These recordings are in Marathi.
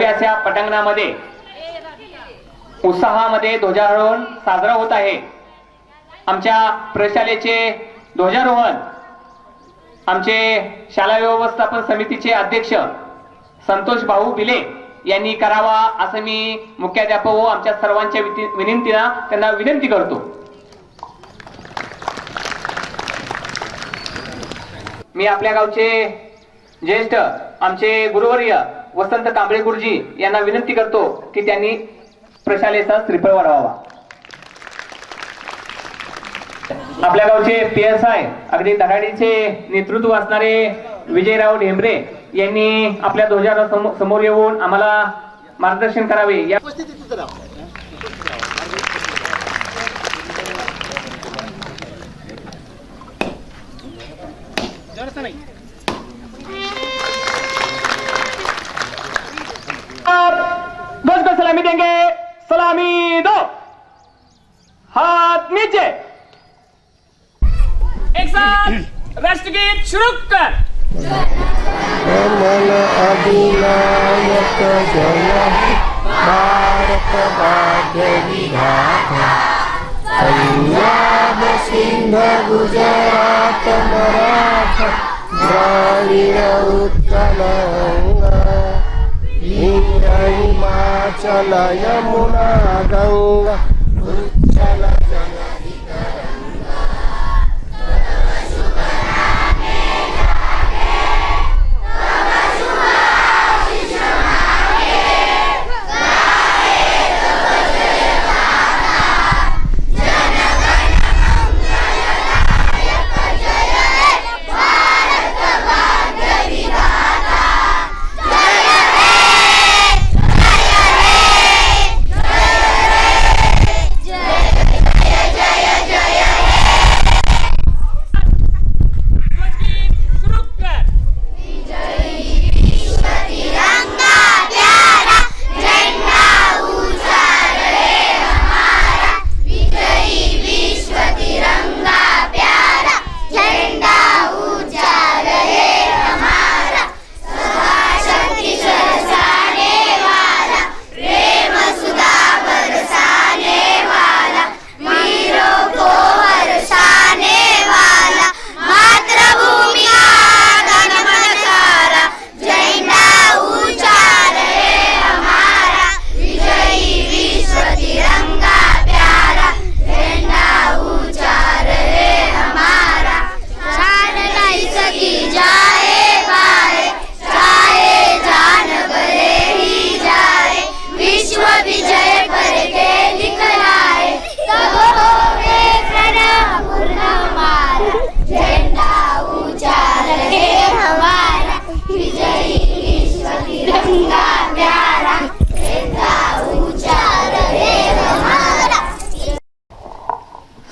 मोठ्याशा पटांगणामध्ये उत्साहामध्ये ध्वजारोहण साजरा होत आहे। आमच्या प्रशालेचे ध्वजारोहण आमचे शाळा व्यवस्थापन समितीचे अध्यक्ष संतोष भाऊ बिले यांनी करावा असं मी मुख्याध्यापक व आमच्या सर्वांच्या विनंतीला त्यांना विनंती करतो। मी आपल्या गावचे ज्येष्ठ आमचे गुरुवर्य वसंत कांबळे गुरुजी यांना विनंती करतो की त्यांनी प्रशालेचा श्रीफळ वाढवावा। आपल्या गावचे PSI अगदी धडाडीचे नेतृत्व असणारे विजयराव ढेंबरे यांनी आपल्या ध्वजाला समोर येऊन आम्हाला मार्गदर्शन करावे। बस को सलामी देंगे, सलामी दो, हाथ नीचे, एक साथ राष्ट्रगीत शुरू कर। अमल अधिनायक जय भारत भाग्य विधाता, पंजाब सिंध गुजरात मराठा द्राविड उत्कल हिमाचल यमुना गंगा उच्चल जगति तरंगा।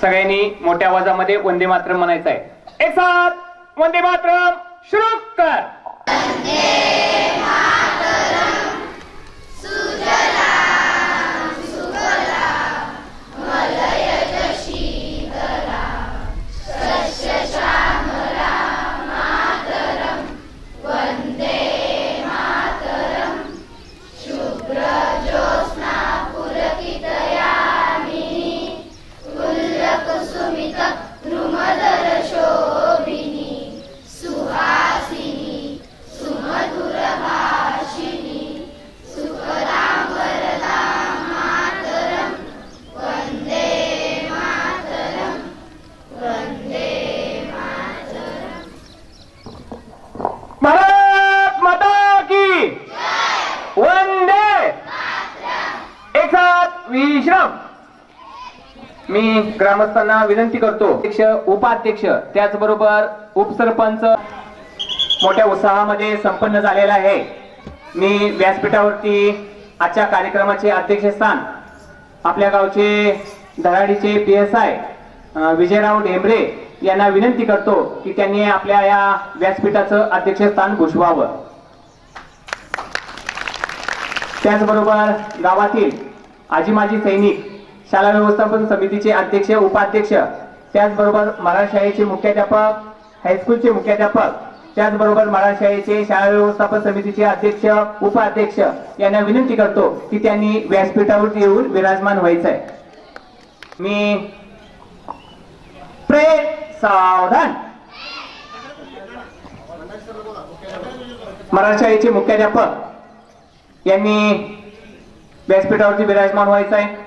सगळ्यांनी मोठ्या आवाजामध्ये वंदे मातरम म्हणायचं आहे। एक साथ वंदे मातरम शुरू कर। भारत माता की वंदे। एक साथ विश्राम। मी ग्रामस्थांना विनंती करतो, अध्यक्ष उपाध्यक्ष त्याचबरोबर उपसरपंच मोठ्या उत्साहामध्ये संपन्न झालेला आहे। मी व्यासपीठावरती आजच्या कार्यक्रमाचे अध्यक्षस्थान आपल्या गावचे धडाडीचे PSI विजयराव ढेंबरे यांना विनंती करतो की त्यांनी आपल्या या व्यासपीठाचं अध्यक्षस्थान भूषवावं। त्याचबरोबर गावातील आजी माजी सैनिक, शाळा व्यवस्थापन समितीचे अध्यक्ष उपाध्यक्ष, त्याचबरोबर मराठी शाळेचे मुख्याध्यापक, हायस्कूलचे मुख्याध्यापक, त्याचबरोबर मराठा शाळेचे शाळा व्यवस्थापन समितीचे अध्यक्ष उपाध्यक्ष यांना विनंती करतो की त्यांनी व्यासपीठावरती येऊन विराजमान व्हायचं आहे. मी प्रेम सावधान. मराठा शाळेचे मुख्याध्यापक यांनी व्यासपीठावरती विराजमान व्हायचं आहे.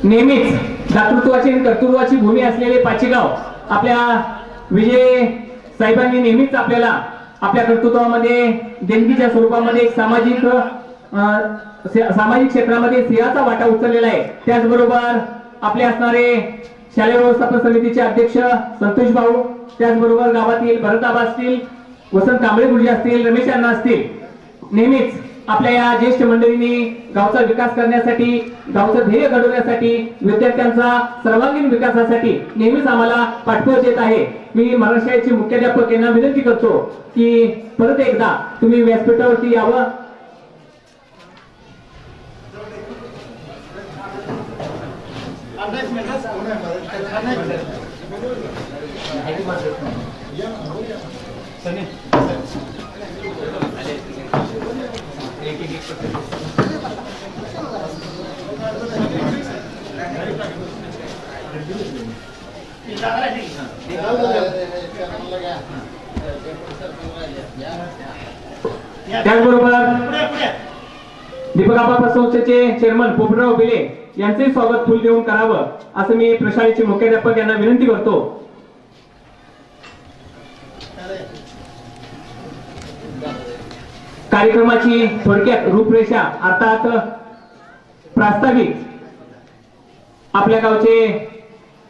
नेहमीच दातृत्वाची आणि कर्तृत्वाची भूमी असलेले पाचेगाव आपल्या विजय साहेबांनी नेहमीच आपल्याला आपल्या कर्तृत्वामध्ये देणगीच्या स्वरूपामध्ये एक सामाजिक क्षेत्रामध्ये सिंहाचा वाटा उचललेला आहे. त्याचबरोबर आपले असणारे शालेय व्यवस्थापन समितीचे अध्यक्ष संतोष भाऊ, त्याचबरोबर गावातील भरताबा असतील, वसंत कांबळे गुरुजी असतील, रमेश अण्णा असतील, नेहमीच आपल्या या ज्येष्ठ मंडळींनी गावचा विकास करण्यासाठी, गावचं ध्येय घडवण्यासाठी, विद्यार्थ्यांचा सर्वांगीण विकासासाठी नेहमीच आम्हाला पाठबळ देत आहे. मी मराठी शाळेचे मुख्याध्यापक यांना विनंती करतो की परत एकदा तुम्ही व्यासपीठावरती यावं. त्याचबरोबर दीपक आप्पा संस्थेचे चेअरमन पोपटराव बिले यांचे स्वागत फुल देऊन करावं असं मी प्रशालेचे मुख्याध्यापक यांना विनंती करतो. कार्यक्रमाची थोडक्यात रूपरेषा अर्थात प्रास्ताविक आपल्या गावचे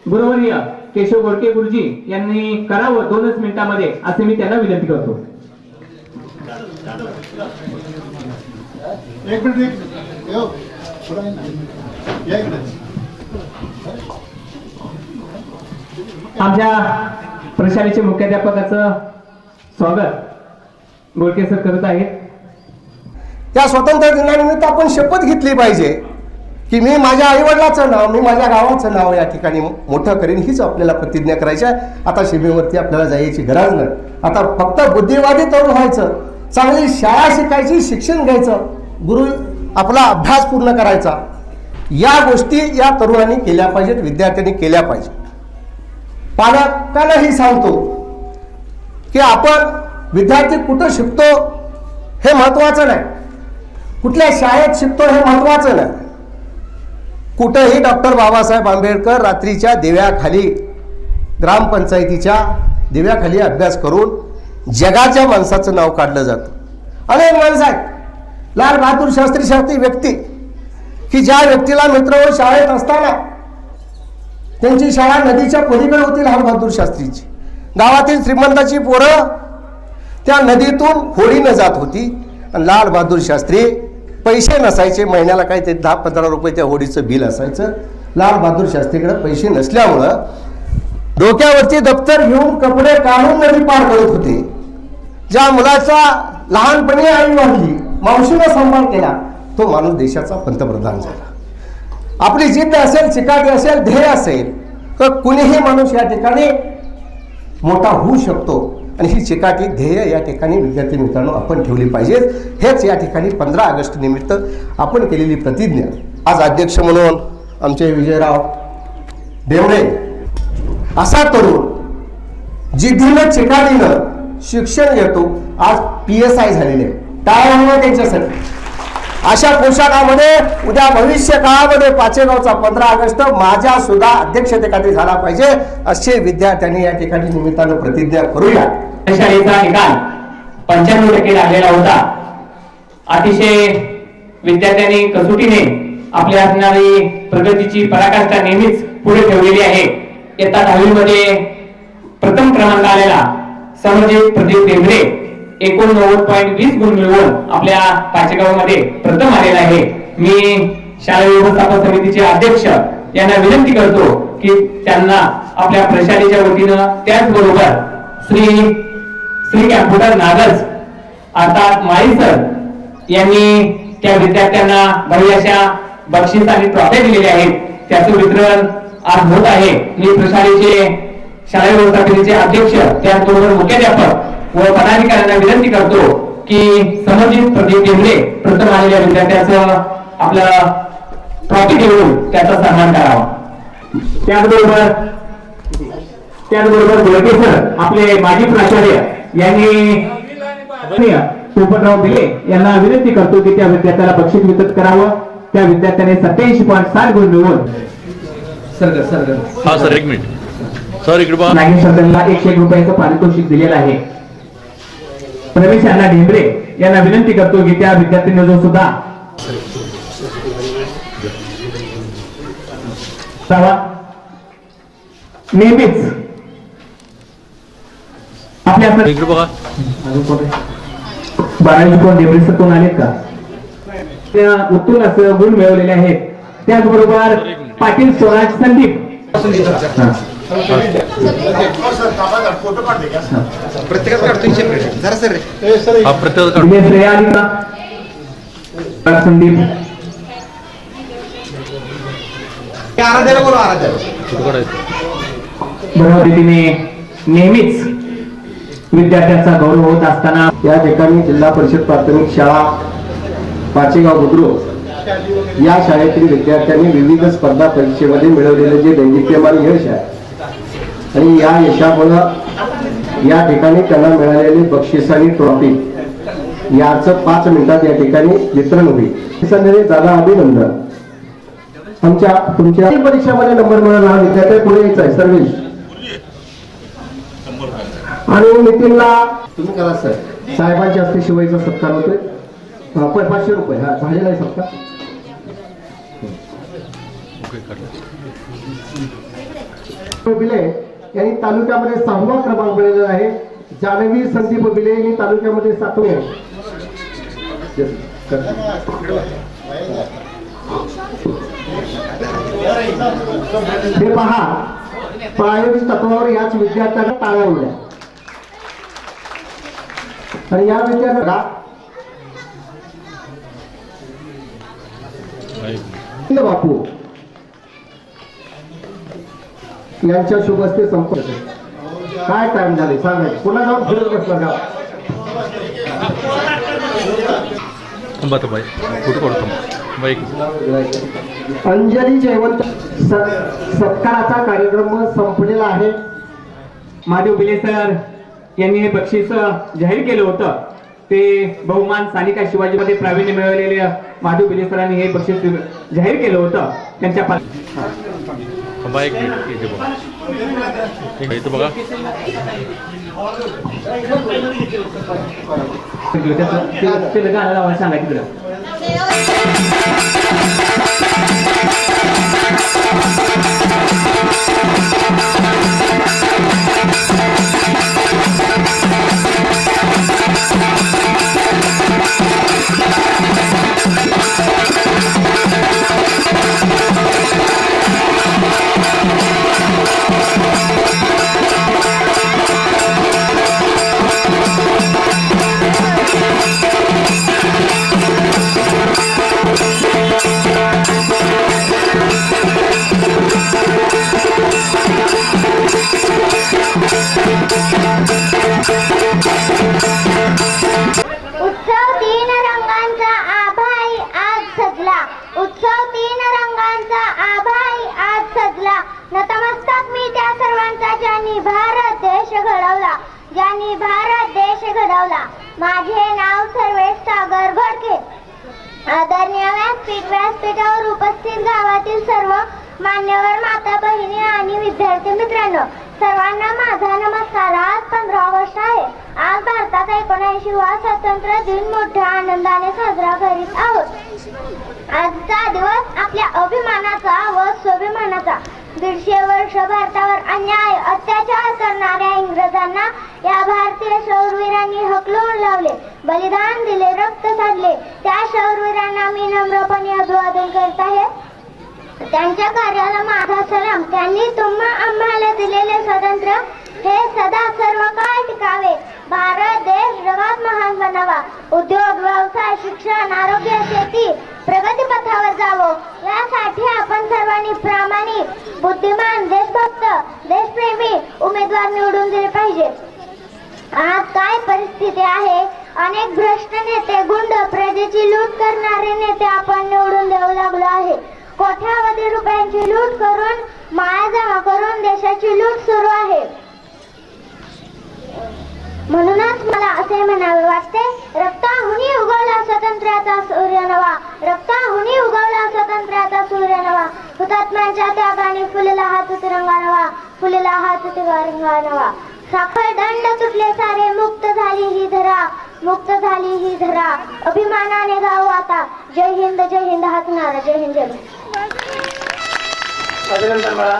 गुरुवर्य केशव गोडके गुरुजी यांनी करावं 2 मिनिटांमध्ये असे मी त्यांना विनंती करतो. एक मिनिट आमच्या प्रशालेचे मुख्याध्यापकाचं स्वागत गोडके सर करत आहेत. या स्वातंत्र्य दिनानिमित्त आपण शपथ घेतली पाहिजे की मी माझ्या आईवडिलाचं नाव, मी माझ्या गावाचं नाव या ठिकाणी मोठं करीन, हीच आपल्याला प्रतिज्ञा करायची आहे. आता सीमेवरती आपल्याला जायची गरज नाही. आता फक्त बुद्धिवादी तरुण व्हायचं, चांगली शाळा शिकायची, शिक्षण घ्यायचं, गुरु आपला अभ्यास पूर्ण करायचा. या गोष्टी या तरुणांनी केल्या पाहिजेत, विद्यार्थ्यांनी केल्या पाहिजेत. पालकांनाही सांगतो की आपण विद्यार्थी कुठं शिकतो हे महत्वाचं नाही, कुठल्या शाळेत शिकतो हे महत्वाचं नाही. कुठंही डॉक्टर बाबासाहेब आंबेडकर रात्रीच्या दिव्याखाली, ग्रामपंचायतीच्या दिव्याखाली अभ्यास करून जगाच्या माणसाचं नाव काढलं जातं. अनेक माणसं आहेत. लाल बहादूर शास्त्री सारखी व्यक्ती की ज्या व्यक्तीला मित्र शाळेत असताना त्यांची शाळा नदीच्या पलीकडे होती, लाल बहादूर शास्त्रीची. गावातील श्रीमंताची पोरं त्या नदीतून होडीनं जात होती आणि लाल बहादूर शास्त्री पैसे नसायचे, महिन्याला काही ते 10-15 रुपये त्या होडीचं बिल असायचं. लाल बहादूर शास्त्रीकडे पैसे नसल्यामुळं डोक्यावरची दप्तर घेऊन कपडे काढून नदी पार करत होते. ज्या मुलाचा लहानपणी आई वाढली, मावशीनं सांभाळ केला, तो माणूस देशाचा पंतप्रधान झाला. आपली जिद्द असेल, चिकाटी असेल, ध्येय असेल तर कुणीही माणूस या ठिकाणी मोठा होऊ शकतो. आणि ही चिकाटी ध्येय या ठिकाणी विद्यार्थी मित्रांनो आपण ठेवली पाहिजे. हेच या ठिकाणी 15 ऑगस्ट निमित्त आपण केलेली प्रतिज्ञा. आज अध्यक्ष म्हणून आमचे विजयराव देवडे असा तरुण जिद्दीनं चिकाटीनं शिक्षण घेतो, आज PSI झालेले. टाळ्या त्यांच्यासाठी. अशा पोशाखामध्ये उद्या भविष्य काळामध्ये पाचेगावचा 15 ऑगस्ट माझ्या सुद्धा अध्यक्षतेखाली झाला पाहिजे असे विद्यार्थ्यांनी या ठिकाणी निमित्तानं प्रतिज्ञा करूया. शाळेचा निकाल 95% लागलेला होता. अतिशय विद्यार्थ्यांनी कसोटीने आपली असणारी प्रगतीची पराकाष्ठा नेहमीच पुढे ठेवलेली आहे. इयत्ता 10वी मध्ये प्रथम क्रमांक आलेला समजित प्रदीप देवरे 89.20 गुण मिळवून आपल्या पाचेगावमध्ये प्रथम आलेला आहे. मी शाळा व्यवस्थापन समितीचे अध्यक्ष यांना विनंती करतो की त्यांना आपल्या प्रशालेच्या वतीनं त्याचबरोबर श्री कॅम्प्युटर नागज अर्थात माळी सर यांनी त्या विद्यार्थ्यांना भव्य अशा बक्षीस आणि ट्रॉफ्या दिलेल्या आहेत. त्याचं वितरण आज होत आहे. मी प्रशालेचे शाळा व्यवस्थापनेचे अध्यक्ष त्याचबरोबर मुख्याध्यापक व पदाधिकाऱ्यांना विनंती करतो की समजित प्रदीप देवरे प्रथम आलेल्या विद्यार्थ्याचं आपला ट्रॉफी देऊन त्याचा सन्मान करावा. त्याचबरोबर गोडके सर आपले माजी प्राचार्य यांनी पोपटराव बिले यांना विनंती करतो की त्या विद्यार्थ्याला बक्षीस वितरित करावं. त्या विद्यार्थ्याने 87.60 गुण मिळवून हा सर, एक मिनिट सर, इकडे पहा. नागिन सदनला 101 रुपयाचं पारितोषिक दिलेलं आहे. प्रवेश अण्णा ढेंबरे यांना विनंती करतो की त्या विद्यार्थ्यांनी जो सुद्धा नेहमीच आपल्या इकडे बघा. 12 कोण ढेंबरे सर कोण आलेत का? त्या उत्तुंग असं गुण मिळवलेले आहेत. त्याचबरोबर पाटील स्वराज संदीप प्रत्येकात काढतो जरा सर हा प्रत्येक काढ. दिनेश रे आली का? संदीप आराध्याला बोलू आराध्याला कुठं काढायचं? बरोबर रीतीने नेहमीच विद्यार्थ्यांचा गौरव होत असताना या ठिकाणी जिल्हा परिषद प्राथमिक शाळा पाचेगाव बुद्रुक या शाळेतील विद्यार्थ्यांनी विविध स्पर्धा परीक्षेमध्ये मिळवलेले जे दैदिप्यमान यश आहे आणि या यशामुळं या ठिकाणी त्यांना मिळालेली बक्षीस आणि ट्रॉफी याचं 5 मिनिटात या ठिकाणी वितरण होईल. संदेश दादा अभिनंदन. आमच्या तुमच्या परीक्षेमध्ये नंबर मिळाला हा विद्यार्थी पुढे यायचा आहे सर्वेश आणि नितीनला तुम्ही करा सर. साहेबांच्या हस्ते शिवायचा सत्कार होतोय. 500 रुपये हा झालेला आहे सत्कार. बिले यांनी तालुक्यामध्ये 6वा क्रमांक मिळवलेला आहे. जानवी संदीप बिले यांनी तालुक्यामध्ये 7वे आहे. हे पहा प्रायोगिक तत्वावर याच विद्यार्थ्यांना टाळ्या उडल्या आणि या विद्यार्थ्यांना बापू यांच्या शुभ हस्ते संपर्क. काय टाइम झाले सांगायचं पुन्हा जाऊन फिरत बसला का? थांबा तर बाई, कुठं काढतो बाई? अंजली जयवंत सत्काराचा कार्यक्रम संपलेला आहे. महादेव बिले सर यांनी हे बक्षीस जाहीर केलं होतं. ते बहुमान सानिका शिवाजीमध्ये प्रावीण्य मिळवलेले महादेव बिले सरांनी हे बक्षीस जाहीर केलं होतं. त्यांच्या थांबा एक मिनिट, इथे बघा. इथं बघा. गाणं लावायला सांगा तिकडं. माझे नाव सर्वेश सागर घोडके. आदरणीय व्यासपीठावर उपस्थित गावातील सर्व मान्यवर माता बहिणी आणि विद्यार्थी मित्रांनो, सर्वांना माझा नमस्कार. आज 15 ऑगस्ट आहे. आज भारताचा 79वा स्वातंत्र्य दिन मोठ्या आनंदाने साजरा करीत आहोत. आजचा दिवस आपल्या अभिमानाचा व स्वाभिमानाचा. 150 वर्ष भारतावर अन्याय अत्याचार करणाऱ्या इंग्रजांना या भारतीय शौरवीरांनी हकलून लावले, बलिदान दिले, रक्त सांडले. त्या शौरवीरांना मी नम्रपणे अभिवादन करत आहे. त्यांच्या कार्याला माझा सलाम. त्यांनी आम्हाला दिलेले स्वातंत्र्य हे सदा सर्व काळ टिकावे. भारत देश जगात महान बनावा. उद्योग, व्यवसाय, शिक्षण, आरोग्य, शेती प्रगती पथावर जावं यासाठी आपण सर्वांनी प्रामाणिक, बुद्धिमान, देशभक्त, देशप्रेमी उमेदवार निवडून दिले पाहिजे. आज काय परिस्थिती आहे? अनेक भ्रष्ट नेते, गुंड, प्रजेची लूट करणारे नेते आपण निवडून द्यावं लागलो आहे. कोट्यावधी रुपयांची लूट करून, माया जमा करून देशाची लूट सुरू आहे. म्हणूनच मला असे म्हणावे वाटते, रक्ताहुनी उगवला स्वातंत्र्याचा सूर्य नवा, रक्ताहुनी उगवला स्वातंत्र्याचा सूर्य नवा. हुतात्म्यांच्या त्यागाने फुलला हात तिरंगा नवा, फुलला हात तिरंगा नवा. साखर दंड तुटले सारे, मुक्त झाली ही धरा, मुक्त झाली ही धरा. अभिमानाने गाव आता जय हिंद हाच नारा. जय हिंद जय भारत. अभिनंदन बाळा.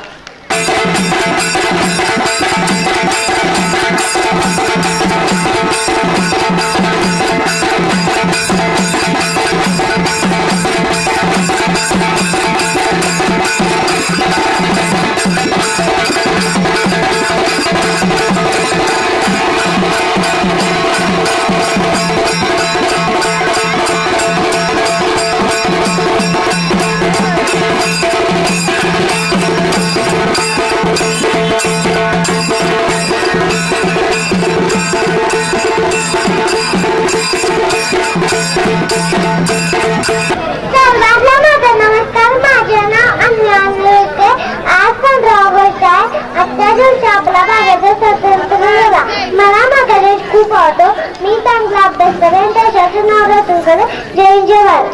सर्वांना माझा नमस्कार. माझे नाव अन्यान्य होते. आज 15 ऑगस्ट आहे. आजच्या दिवशी आपला भारत स्वतंत्र झाला. मला माझा देश खूप आवडतो. मी चांगला अभ्यास करेन, देशाचं नाव रोशन करेन. जय हिंद जय भारत.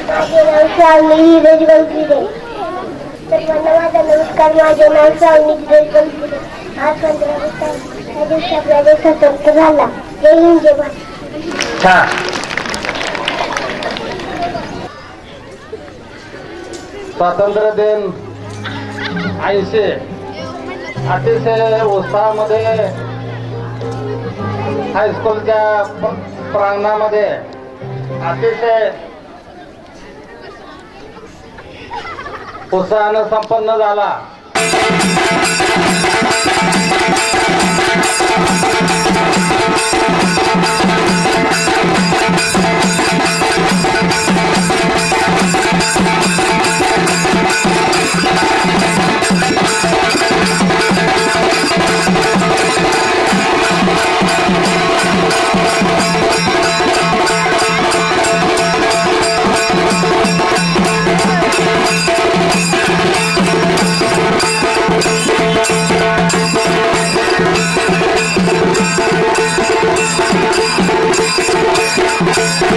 माझे नाव श्रावणी हिरज बनसुडे. सर्वांना माझा नमस्कार. माझे नाव श्रावणी हिरज बनसुडे. आज 15 ऑगस्ट आहे. या दिवशी आपला देश स्वतंत्र झाला. जय हिंद जय भारत. छान. स्वातंत्र्य दिन 80 अतिशय उत्साहामध्ये हायस्कूलच्या प्रांगणामध्ये अतिशय उत्साहानं संपन्न झाला.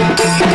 Thank you.